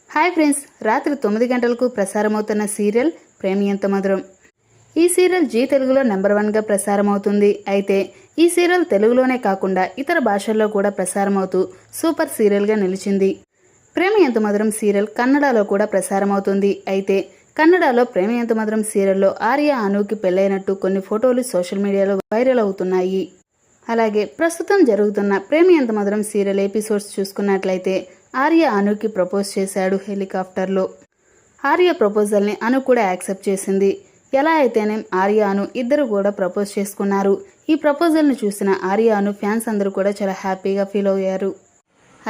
Hi friends, రాత్రి 9 గంటలకు ప్రసారమవుతున్న serial ప్రేమ ఎంత మధురం. ఈ సీరియల్ జీ తెలుగులో నెంబర్ 1గా ప్రసారమవుతుంది. అయితే ఈ సీరియల్ తెలుగులోనే కాకుండా ఇతర భాషల్లో కూడా ప్రసారమవుతూ సూపర్ సీరియల్గా నిలిచింది. ప్రేమ ఎంత మధురం సీరియల్ కన్నడలో కూడా ప్రసారమవుతుంది. అయితే కన్నడలో ప్రేమ ఎంత మధురం సీరియల్లో ఆర్య అనుకి పెళ్ళైనట్టు కొన్ని ఫోటోలు సోషల్ మీడియాలో వైరల్ అవుతున్నాయి. అలాగే ప్రస్తుతం జరుగుతున్న ప్రేమ ఎంత మధురం సీరియల్ ఎపిసోడ్స్ చూసుకున్నట్లయితే ఆర్య అనుకి ప్రపోజ్ చేశాడు హెలికాప్టర్లో. ఆర్య ప్రపోజల్ని అను కూడా యాక్సెప్ట్ చేసింది. ఎలా అయితేనే ఆర్య అను ఇద్దరు కూడా ప్రపోజ్ చేసుకున్నారు. ఈ ప్రపోజల్ని చూసిన ఆర్య అను ఫ్యాన్స్ అందరూ కూడా చాలా హ్యాపీగా ఫీల్ అయ్యారు.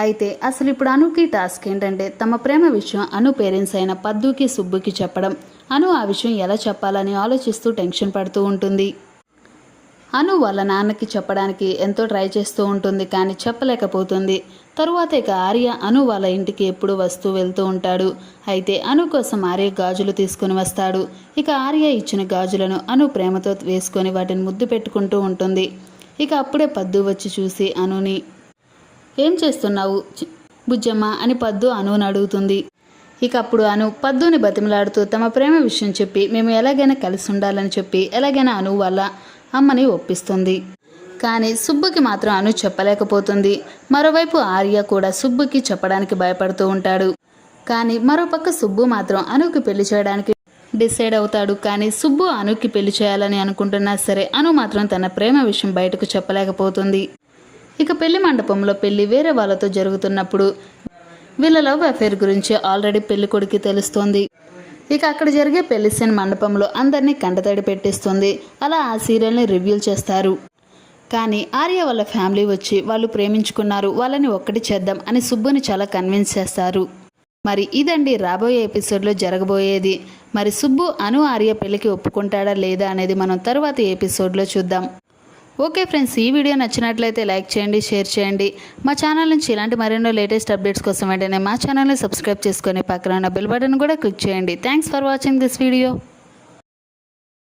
అయితే అసలు ఇప్పుడు అనుకి టాస్క్ ఏంటంటే తమ ప్రేమ విషయం అను పేరెంట్స్ అయిన పద్దుకి సుబ్బుకి చెప్పడం. అను ఆ విషయం ఎలా చెప్పాలని ఆలోచిస్తూ టెన్షన్ పడుతూ ఉంటుంది. అను వాళ్ళ నాన్నకి చెప్పడానికి ఎంతో ట్రై చేస్తూ ఉంటుంది, కానీ చెప్పలేకపోతుంది. తరువాత ఇక ఆర్య అను వాళ్ళ ఇంటికి ఎప్పుడు వస్తూ వెళ్తూ ఉంటాడు. అయితే అను కోసం ఆర్య గాజులు తీసుకుని వస్తాడు. ఇక ఆర్య ఇచ్చిన గాజులను అను ప్రేమతో వేసుకొని వాటిని ముద్దు పెట్టుకుంటూ ఉంటుంది. ఇక అప్పుడే పద్దు వచ్చి చూసి అనుని, ఏం చేస్తున్నావు బుజ్జమ్మ అని పద్దు అనుని అడుగుతుంది. ఇక అప్పుడు అను పద్దుని బతిమలాడుతూ తమ ప్రేమ విషయం చెప్పి మేము ఎలాగైనా కలిసి ఉండాలని చెప్పి ఎలాగైనా అను వాళ్ళ అమ్మని ఒప్పిస్తుంది. కానీ సుబ్బుకి మాత్రం అను చెప్పలేకపోతుంది. మరోవైపు ఆర్య కూడా సుబ్బుకి చెప్పడానికి భయపడుతూ ఉంటాడు. కానీ మరోపక్క సుబ్బు మాత్రం అనుకి పెళ్లి చేయడానికి డిసైడ్ అవుతాడు. కానీ సుబ్బు అనుకి పెళ్లి చేయాలని అనుకుంటున్నా సరే అను మాత్రం తన ప్రేమ విషయం బయటకు చెప్పలేకపోతుంది. ఇక పెళ్లి మండపంలో పెళ్లి వేరే వాళ్ళతో జరుగుతున్నప్పుడు వీళ్ళ లవ్ అఫేర్ గురించి ఆల్రెడీ పెళ్లి కొడుకు తెలుస్తోంది. ఇక అక్కడ జరిగే పెళ్లి సీన్ మండపంలో అందరినీ కంటతడి పెట్టిస్తుంది. అలా ఆ సీరియల్ని రివ్యూ చేస్తారు. కానీ ఆర్య వాళ్ళ ఫ్యామిలీ వచ్చి వాళ్ళు ప్రేమించుకున్నారు, వాళ్ళని ఒక్కటి చేద్దాం అని సుబ్బుని చాలా కన్విన్స్ చేస్తారు. మరి ఇదండి రాబోయే ఎపిసోడ్లో జరగబోయేది. మరి సుబ్బు అను ఆర్య పెళ్లికి ఒప్పుకుంటాడా లేదా అనేది మనం తరువాత ఎపిసోడ్లో చూద్దాం. ఓకే ఫ్రెండ్స్, ఈ వీడియో నచ్చినట్లయితే లైక్ చేయండి, షేర్ చేయండి. మా ఛానల్ నుంచి ఇలాంటి మరెన్నో లేటెస్ట్ అప్డేట్స్ కోసం వెంటనే మా ఛానల్ని సబ్స్క్రైబ్ చేసుకొని పక్కన ఉన్న బెల్ బటన్ కూడా క్లిక్ చేయండి. Thanks for watching this video.